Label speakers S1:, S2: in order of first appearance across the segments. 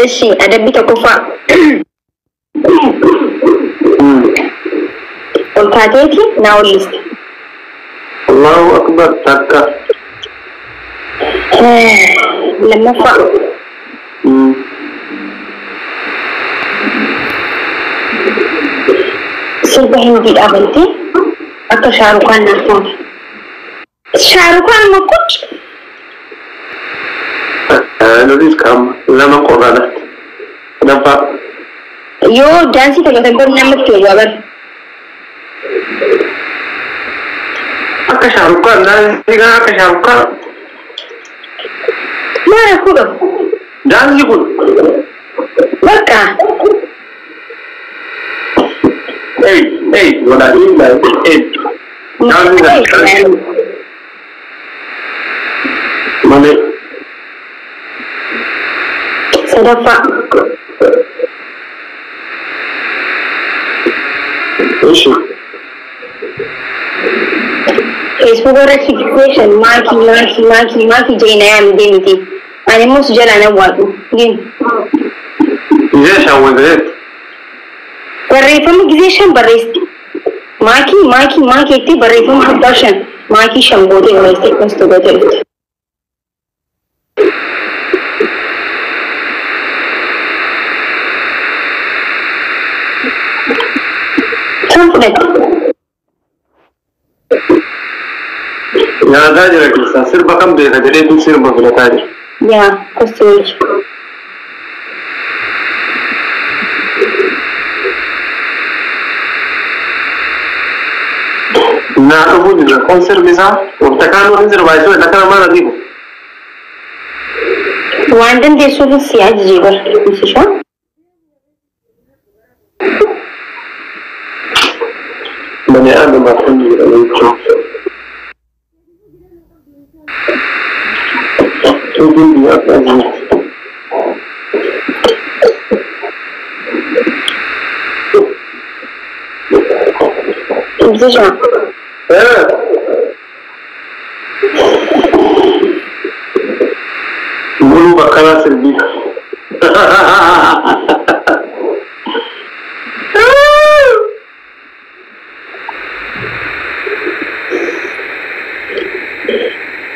S1: إيشي أدبي تكوفا والكاتيتي ناوليست
S2: الله أكبر تكا
S1: لما فا سربة هندي أبنتي أكو شاروخان نفهم شاروخان ما كنت
S2: نريد كم لما قرأنا نفا
S1: يو دانسي تكتبر نمت كيوابر
S2: أكا شاروخان نازيكا أكا شاروخان
S1: ما ركوبه
S2: دانسي كل
S1: بكا
S2: ولا إلا دانسي ماني
S1: صدفة
S2: إيش
S1: فيسبوك ريكوجنيشن ماكي جينا يا مدينتي أنا مو سجل أنا وادو جين
S2: إيش عودت
S1: بريفم جزيشن بريستي ماكي تي بريفم حداشن ماكي شمبودي ويستي كنستوبتي
S2: يا تاجر كيسا سير بكم بيها جريدو سير بكلا تاجر
S1: يا كستويج
S2: نا أبو جل كونسر بيسا وتكانو إنزر بايسو لكن ما نديبو
S1: وعندن ديسو في السياج جيبر مش شو
S2: بني آدم ما تنجي عليك تقول لي أفضل
S1: مش شو
S2: قولوا بكرة سلبي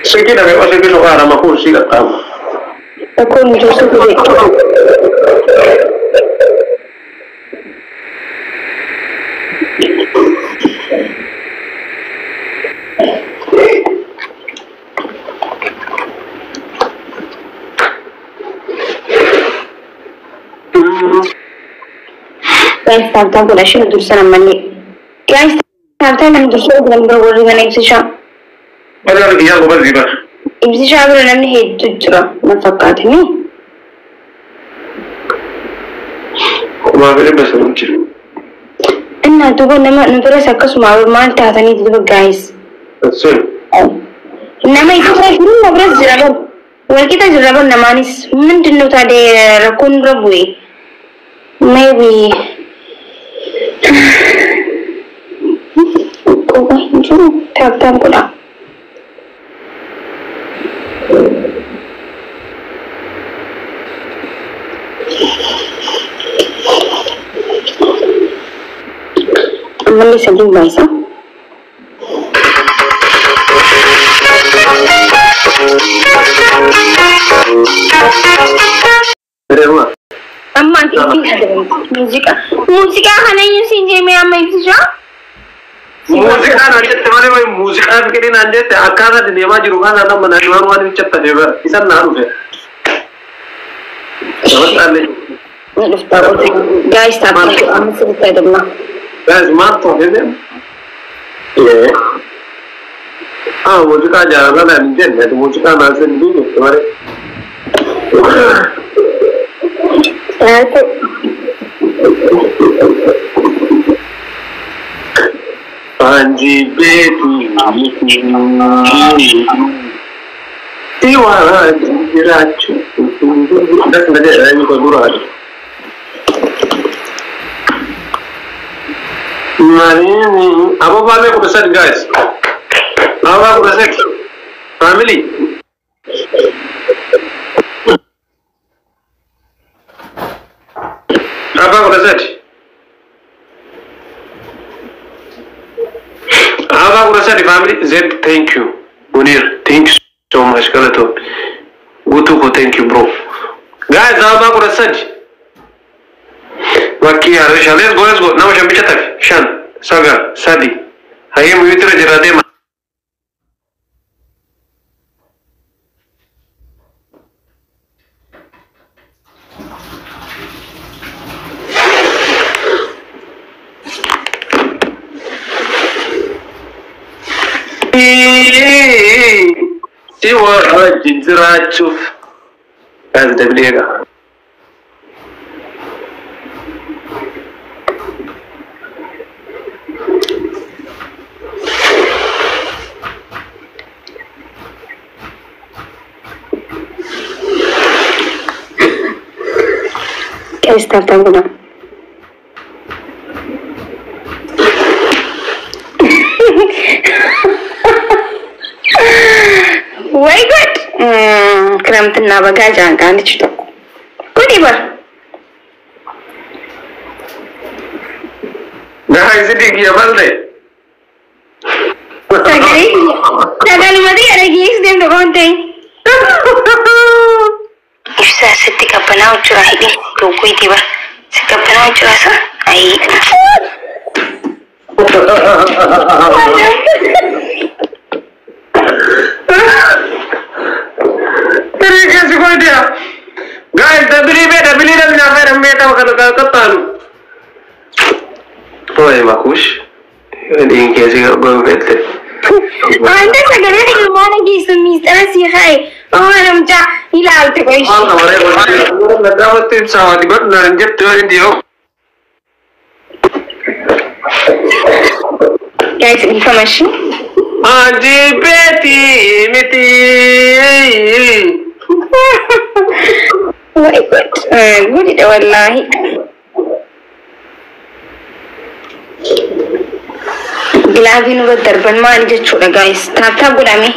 S2: سكينة بيبقى سكينة غارة ما أقول شيء لقام
S1: أكون مجوسة بذي كيف تعرفون كل شيء درسنا مني كيف تعرفون من درسنا من بقول لنا إمسيشا
S2: أنا لك يا غبر زيبا
S1: إمسيشا أقول لنا هي تجرا ما فكرتني
S2: ما بيني بس نمشي
S1: أنا تقول نمبر سكس ما أنت هتني تقول جايز
S2: أصل
S1: إنما إذا كنا نبرز جرابر ولكن جرابر نمانيس من تنو تادي ركون ربوي maybe tap pula aman ni sedih bahasa amma TV ada musika hananya sinje me amma itu
S2: musika nanti temane mai musika begini nanti akara di nema jurukan ada menajuan wani cepat deh bisa naruh deh
S1: guys tapi amma cerita dulu
S2: guys mantap deh ya musika jangan nanti deh musika nanti dulu temane Panji beti tiwara diracu dah sebenarnya ini kau duraj mari ni apa balik aku besar guys apa aku besar family قرصت أبا قرصت family زد thank you منير thank you so much كلتو وتوكو thank you bro guys أبا قرصت وكي هرشة let's go ناو شن بيشتف شن ساقا سادي هاي ميتر جرادي ما سوى جنزرات شوف هذا تبليغا
S1: كيف تفهمون Why good? Keramtin na baga jangan kan dicuci. Kau di bar?
S2: Nah, sedih dia balik.
S1: Sagari mati ada gis dem tu konten. Ifsa sedih kapan aku curah ini? Kau kui di bar? Kapan aku curah sa? Ai.
S2: कैसे कोई दिया गाइस डबली डबली ना फिर हम बेटा का कप्तान ओए माकुश ये कैसे गो बेटे
S1: Anda sagara di mana gisu mister si hai oh namca hilal tu koi
S2: हां हमारे नदावत सावदी बट नरंजन तो दियो
S1: guys information
S2: आजी बेटी मिटी
S1: Very good. Good itu wallahi. Bila abinu berterban mali je choda guys. Tap gudami.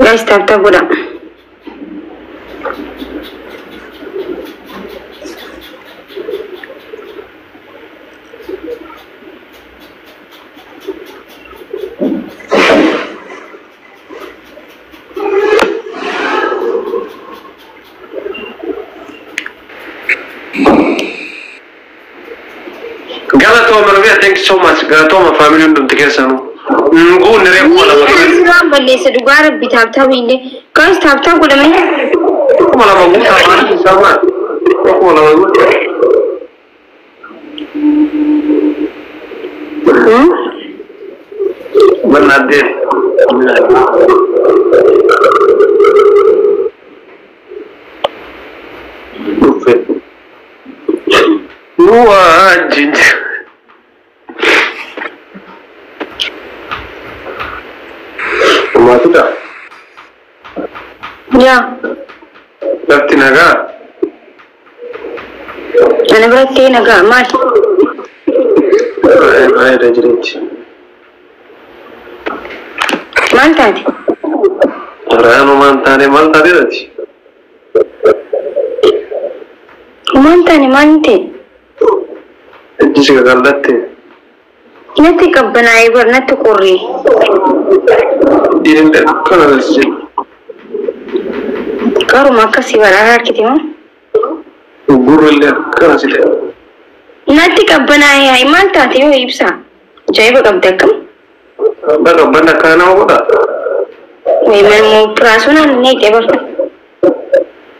S1: Guys, tap gudam.
S2: Thank you so much. Galatoma family undum tikesanu. Ngu nere wala wala.
S1: Balle se dugara bitapta winde. Guys, tap gudam.
S2: Wala magu sama sama. Wala magu. Benadir. Ufet. Wah, jinjit. Sudah.
S1: Ya.
S2: Berarti naga.
S1: Mana berarti naga mas?
S2: Ada jerit.
S1: Mantan.
S2: Orang mantan berarti.
S1: Mante.
S2: Jisi gagal dati.
S1: Nanti kabanai nanti kurri.
S2: Dirinda kana sih.
S1: Karu makasih warahar kita mah.
S2: Guru le kana sih.
S1: Nanti kabanai ay manta tiyo ibsa. Jai bagabdakam.
S2: Bagabda kana hoda.
S1: Memang mau perasaan nih tiap hari.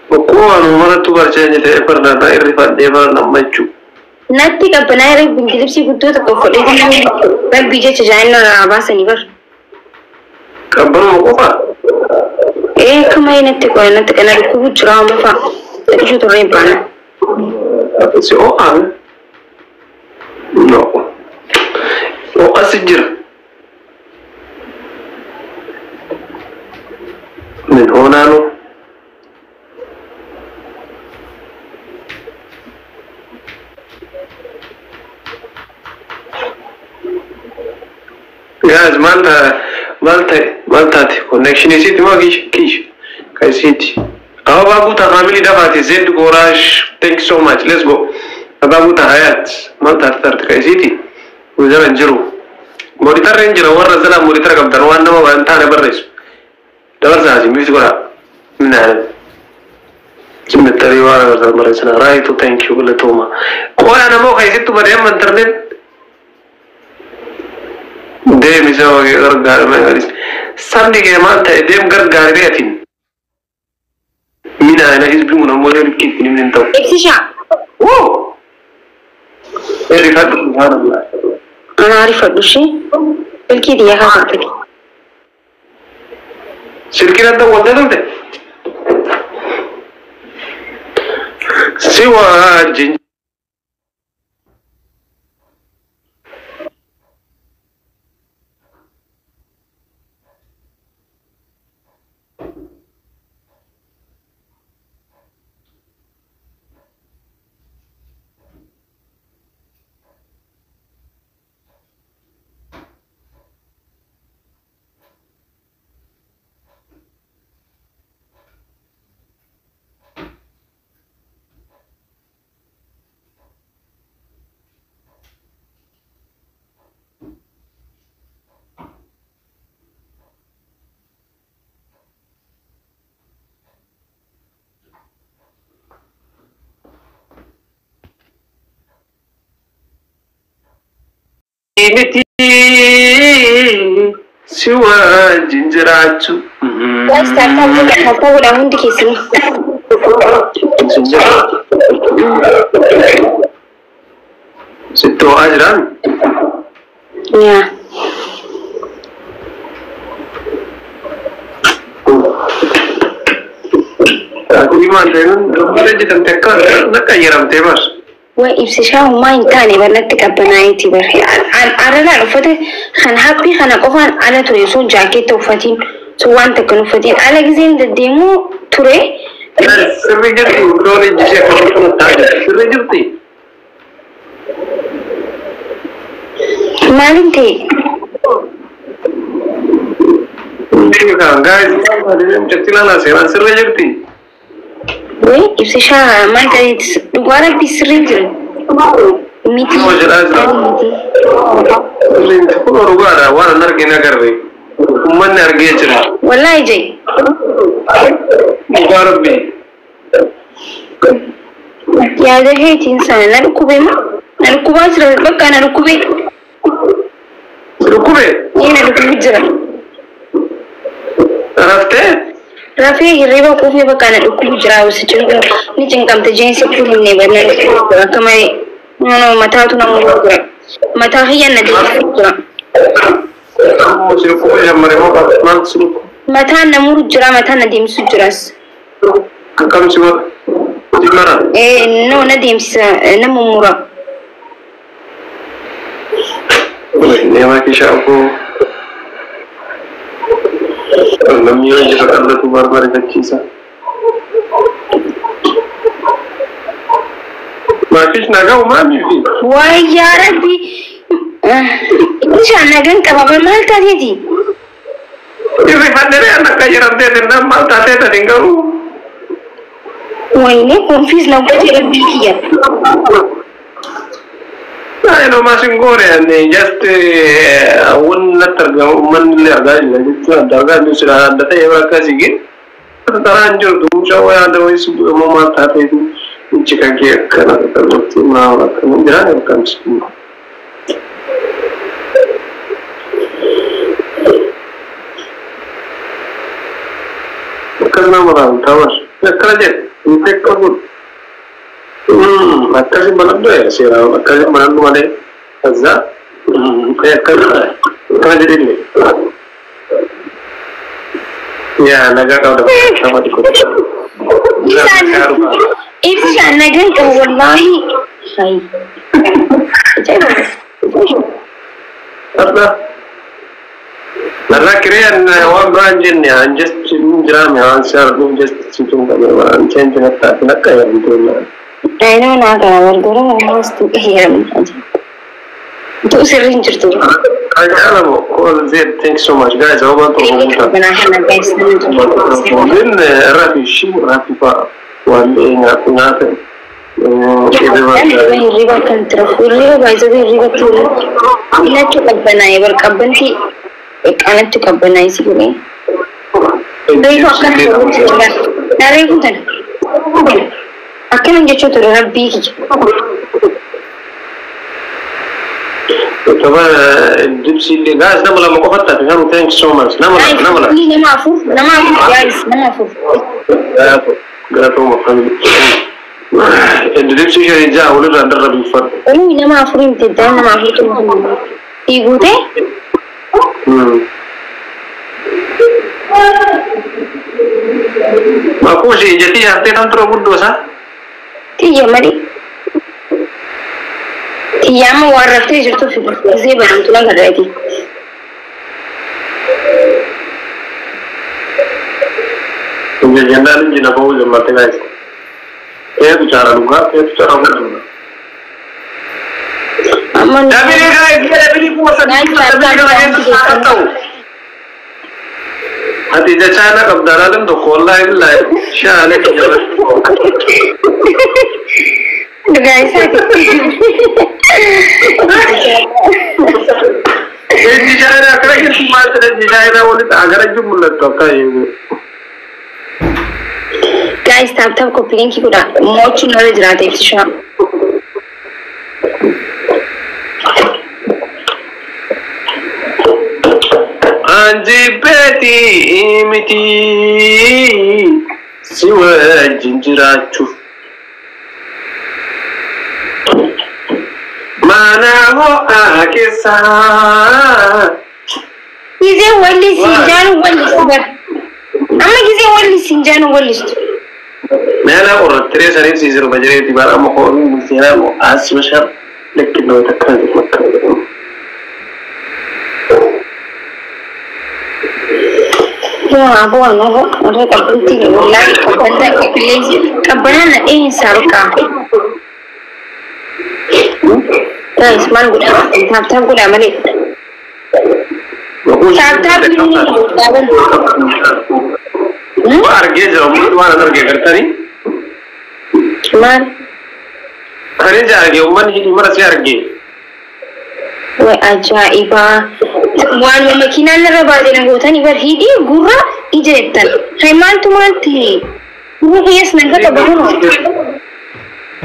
S2: Kau anu mana tu kerjanya deh pernah naik ribat dia mana maju.
S1: Nanti kabanai lagi bintik sih butuh tak kau deh ni. Baik bija cajain lah abas ni ber.
S2: Kabar mau apa?
S1: Kemain nanti kau nanti kena aku curang apa? شو ترين بانا
S2: سي او ان نو او اسجر من هنا نو guys malta connection is it ma kish kai city aw babu ta family da fati zed courage thank you so much let's go babu ta hayat malta tar kai city wazara jiru monitor ranger warra zala monitor kam dan wanda ma ban ta ne barres da warza ji mi sugura na kimna tariwa da barres na right to thank you la toma ko ana mo kai situ bare man internet dem isa wage gargar me garis sandi ke manta dem gargar reatin mina ana hizbi mun mo le kit ni min taw
S1: اكتشاف
S2: oh eri fatu subhanallah
S1: انا عارفه دوشي الكيدي يا هاك
S2: shirkina da wanda dole siwa jin miti siwa jinjiratu
S1: بس تعرف هتطول عندك اسمه
S2: ستو اجران
S1: يا
S2: iman tenun domare jitan tekka nakayiram tebas
S1: وإبسشاه ما ينتاني بنتك بنايتي بري على لا رفته خن حبي خن قفان على تريسون جاكيت وفتين سوان تكنو فتين على جزين الديمو تري
S2: سرجتي دوني جيسي كنتو تاجا سرجتي
S1: مالنتي
S2: guys jatila na sera sirrejirti
S1: وي إبسشاه ما ينتاني دوباره بيسرينجر ميتي
S2: كل رجال وانا نرجع نقرب ومن نرجع جرا
S1: والله جاي
S2: مقارب بي
S1: يا ده هيت إنسان نركوبه ما نركوبه أسرع بقى نركوبه
S2: ركوبه
S1: هنا نركوبه جرا
S2: عرفته
S1: رافي الربا كوفي بقى نركوبه جرا وسجنه نيجي كم تجين سكول النبنا كما نو متى تنامو جرا متى هي ندي جرا متى نمر جرا متى نديم سجراس
S2: كم سوى تمرة
S1: إيه نو نديم نمورا
S2: نعم كيشافو لم يوجد الله تبارك كيسا ما فيش نجا وما في
S1: واي يا ربي إيش أنا جن كباب مال تادي
S2: إذا حدنا أنا كجرام تيتنا مال تاتة تينغو
S1: ويني كونفيز لو كجرام بيكيا
S2: أنا ما سنقول يعني just أول نترجع من اللي أرجع لجيت أرجع نسرع دتا يبغى كذي ترى أنجر دوم شو يا دوم يسوي ما تاتة itu jika dia kena terjadi malah kemudian akan semua karena orang tawas kerja impact kabut makasih malam tu ya sih makasih malam tu ada azza kayak kerja ini ya naga kau dah sama di kota
S1: إيش أنا قلت والله هاي
S2: أنا كريان وابران جني عن جست جرامي عن سار من جست سيتون كمان عن شين جنتا نكا يا بنتنا.
S1: أنا ناقة ورقورة ما استوى من حاجة. تو سرين جرتو.
S2: أنا مو زين thanks so much guys. أنا بنتظر.
S1: بناحنا guys.
S2: من رافي شيء رافي با ولا نافع.
S1: الربا كان ترفو الربا بايزوي الربا كله إلا تقبلناي بركبنتي أنا تقبلناي سيقولي ده فكر ناري كنتن أكيد نجى شو ترى ربي كي
S2: طبعا الدبسي اللي جاهز نملا مقفطة تفهم thanks so much نملا
S1: نما جايز نما فوق
S2: قرأتوا محمد الدبسي شيء جاء ولا درب الفرد
S1: نما فوق تدان نما فوق يقولي
S2: ما كوشي جتي هاتي نانترو بدوسا
S1: تيجي مري تيجي ما وارفتي جرتو في زي بدو تلا غريتي
S2: تيجي جندال جنا بوز ما تلاقي كيف بيشارة لوكا كيف بيشارة لوكا
S1: أما
S2: tapi dia beli puasa hati dia China kabdaran tu kola ini lah syale kejalan
S1: guys
S2: di China kerana kita macam di China boleh agar aja mulut tu kayu
S1: guys tab kopi link kita mau cuma lejerat itu sih
S2: Anji beti imiti siwa jinjirachu mana ho akesa
S1: gize wali sinjanu wali sabar amma gize wali sinjanu wali
S2: nana orang tres hari sisir bajari di bara mo ko musira mo asmashar lekin no takkan
S1: ya abu anu orang kabinti wala kabana na saruka guys man guda tap guda mali tap ni
S2: arge jawab mana arge करता नहीं
S1: man
S2: खरे जा arge umman ही umar से arge
S1: wai ajaiba wan makina naraba dina gotani bar hidi gurra ijetan hay man tumanti gurra yes naga tabaru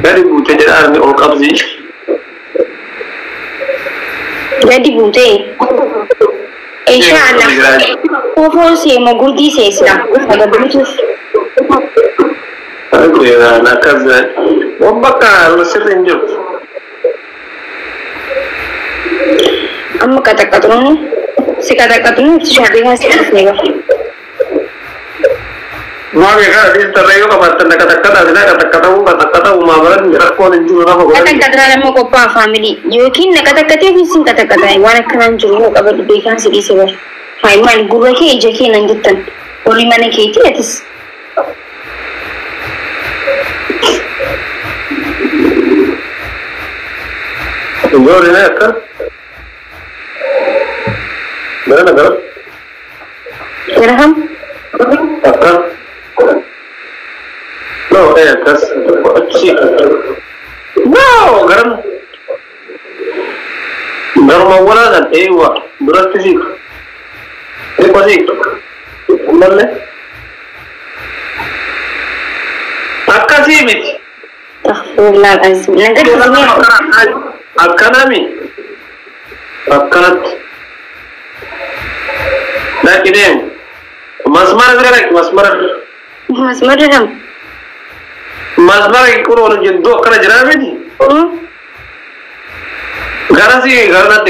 S2: dari bute jadar ni on qabzi
S1: jadi bute insha Allah ko se mo gurdi se islam daga bluetooth
S2: ya na kaza wabaka sirrin jib amma kata-katanya si kata-katanya siapa yang ngasih nego mau mereka di terlalu kata-kata umaran berakon juga apa
S1: kata-kata dalam kopa family yokin kata-kata yang kata-kata yang wana kanan juru kabar diberikan sedih sebar hai man guru ke ejaki nangitan oli mana ke itu atas
S2: Jor ini kan mana kan?
S1: Geraham?
S2: Akan? No, kas sih. Wow, garam. Garam awalnya kan, wah, berat sih. Apa sih? Mana? Akan sih, mit.
S1: Takhullah azim. Nanti di sini.
S2: Akan ami. Akan. Nah kini, masmar kan? Masmar
S1: ram.
S2: Masmar ikut orang jenduk kerana jeram ini. Garasi, garasi.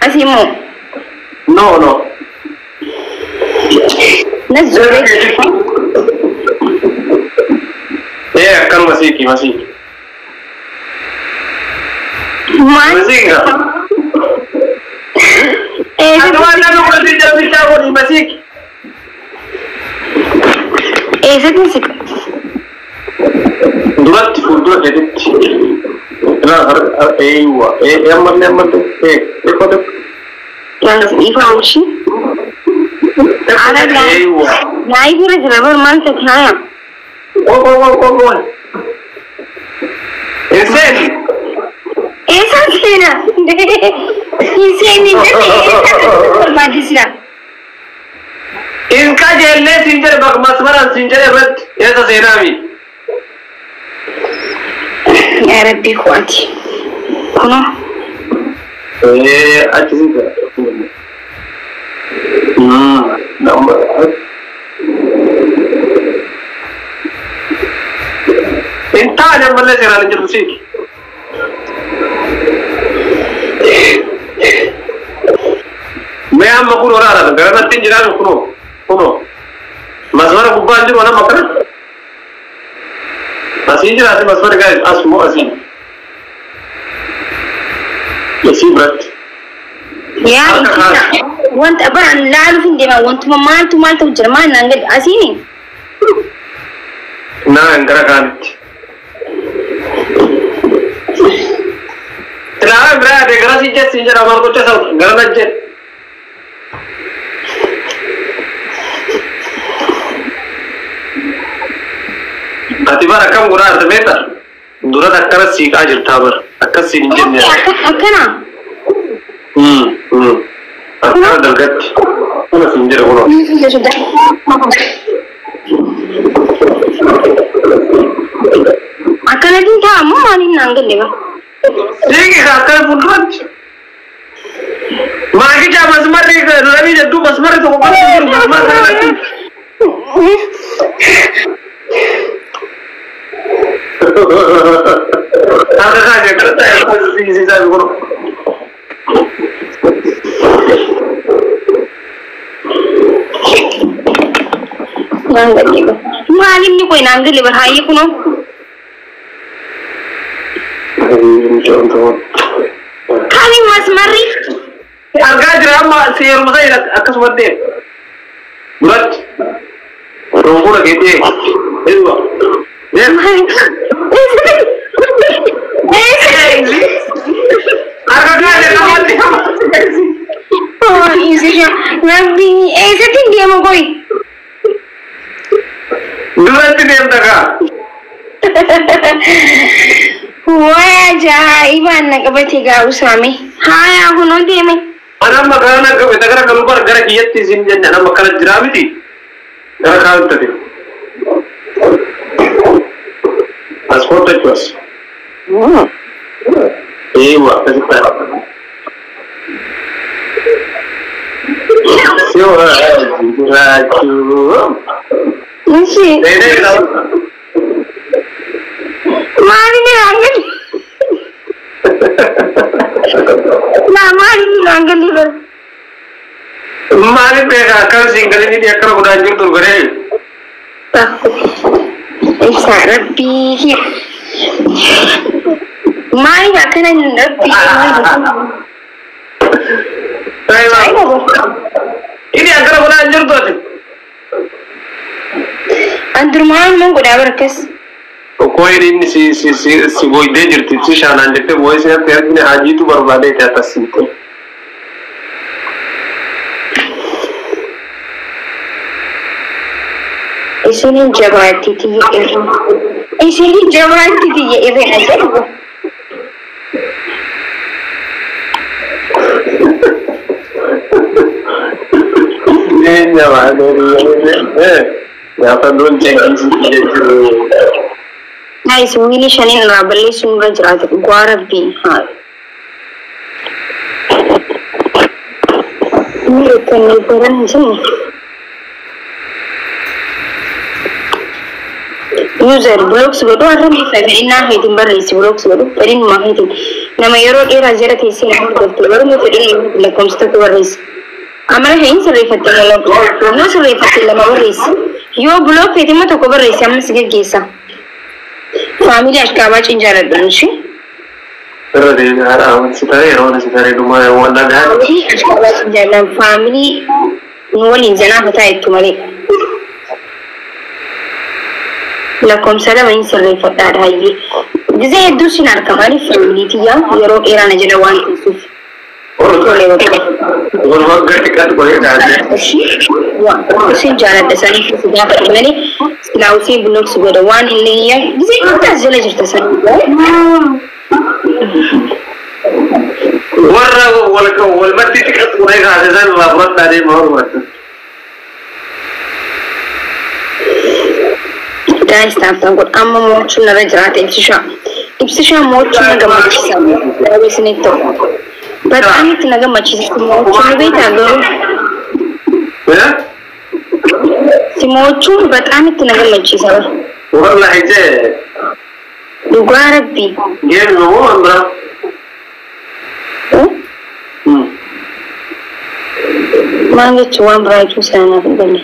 S1: Asimu.
S2: No.
S1: Nazure.
S2: إيه كان مسيكي مسيكي مسيكي أنا ما نقول لك جالس تقول مسيكي
S1: إيه ستنسك
S2: دلوقتي فندق جديد لا أيوة إيه أمر إيه كده
S1: يعني يفهمشي على
S2: أيوة
S1: لا يقول لك ما أنت كهايا
S2: أوه إنسان
S1: هنا إنسان ما تسرع
S2: إنك جلّة سنجر بق مسمار سنجر رد يا سيرامي
S1: يا ربي خواتي كنا
S2: إيه أجزيك انت انا ولا زي الجرسيك ما هم اقول ورا هذا غير تنجران كنو مسمار غبان دي انا مكر اسيج راس مسمار جاي اسمو اسيج يسيبرت
S1: يا وانت ابا لا اعرف عندي ما وانت ما انت جرمان نانجل اسيني
S2: نا انكر كانت لا برا دغرا سيجه سيجه امر کو چا غرنج اتبار كم غرا ارتميتا دورا دكر سيكا جرتابر اكس سينجن
S1: اكنا
S2: اكنا دلغت انا سينجر غرو
S1: أكنا دين كا أمم ماني نانجل ليه؟
S2: ليه كأكنا فندق؟ ما أكيد جا مسمار ليه رامي جدو مسمار تو كم مسمار هذا كذا كذا يا سيدي زي بقول
S1: نانجل ليه؟ معلم ني कोई نانجل ليه برهاي كنو kami mas mari
S2: harga drama sihir masai akas wade bulat rongku lagi deh itu harga ada kawan dia
S1: oh iya nabi setin dia mau koi
S2: bulat ini yang tak
S1: wajah iban nak bertiga usami hai aku nanti emi
S2: anak makanan nak bertiga kalau bar gara kiat di sini jangan anak makanan jerawi ti gara kau tadi paspor terus iya kasih tahu siapa raju
S1: nasi mari ni angin nah mari ni angin liver
S2: mari pega kan single ini dia kerja udah anjur tuh gede
S1: Rabbi mari akan Rabbi
S2: ini agar udah anjur tuh
S1: anjur mana mau udah berkas
S2: कोई नहीं सी वो इधर जरती थी शाना जैसे वो इसे तेरे ने आज ही तो बर्बाद है क्या तस्वीर
S1: इसलिए जवाती थी ये इधर ऐसे
S2: ये जवान है यहाँ पर दोन check
S1: Hai sungguh shani nabali sungguh jelas guarabi hai ini kan liburan sini user blogs bodo ada di family na hai timbar resi blogs bodo perin mah hai tim nama yoro era jera tesi na bodo baru mu perin le komsta tu resi amara hein suri fatte lo no suri fatte la resi yo blog petima to ko resi am sige gisa فاميلي أشكابات إن جالت بنشي
S2: الرجل هذا ستاري هون ستاري دوما ولا ده
S1: فاميلي أشكابات إن جالت فاميلي نولي زنا فتاة تمالي لكم سلام إن سر فتاة هاي جزء الدوسين على كمالي فاميلي تيا يروح إيران جلوان يوسف
S2: والله قلت كات بقول ده
S1: وسين جالت دساني في سجاف تمالي سلاوسين بنوك سجودوان اللي هي جزء تازل جرت سني
S2: ورا ولا والمدي تكت وهيك هذا زين وابرد عليه ما هو
S1: guys taaftan kun amma mochuun irra jiraata ibsishaa mochuun na gammachiisa daawwisni ta'u በጣም na gammachiisa mochuun beektaa garuu mochuun በጣም na gammachiisa
S2: والله جاي
S1: dhugaa rabbi
S2: game no amra
S1: maan jechuun waan biraachuu isaanaaf hin galle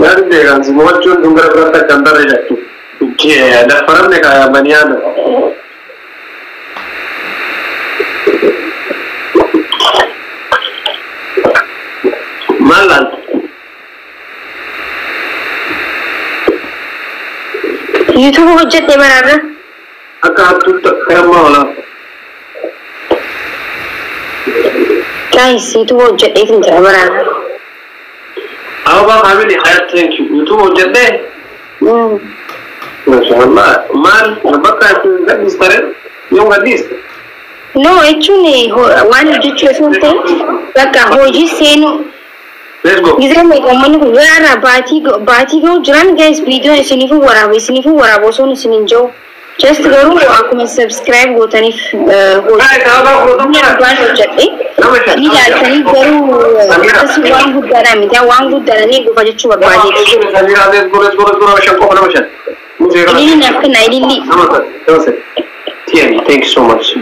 S2: यार देखा मोचून डूंगर पर तक अंदर रह जाती है डफरम ने कहा बनियान मालाल
S1: यूट्यूब हजत है बराबर
S2: अका तू तो करमा वाला
S1: क्या इसी तो हजत एक इंसान बराबर
S2: आओ बाप हमें हायर थैंक यू यूट्यूब हो जाते माशाल्लाह माल बक्का गद्दिस तरह यूं गद्दिस
S1: no actually one jichu sunte baka hoji senu
S2: let's go
S1: gizre me komani ko gara bati go jiran guys video isinifu warabo so isininjo just garu akuma subscribe go tani
S2: ay saaba ko to
S1: ni plan hojjate ni galtani garu asi waan guddara ni go fajichu babbaade ni nafka na ilili
S2: thank you so much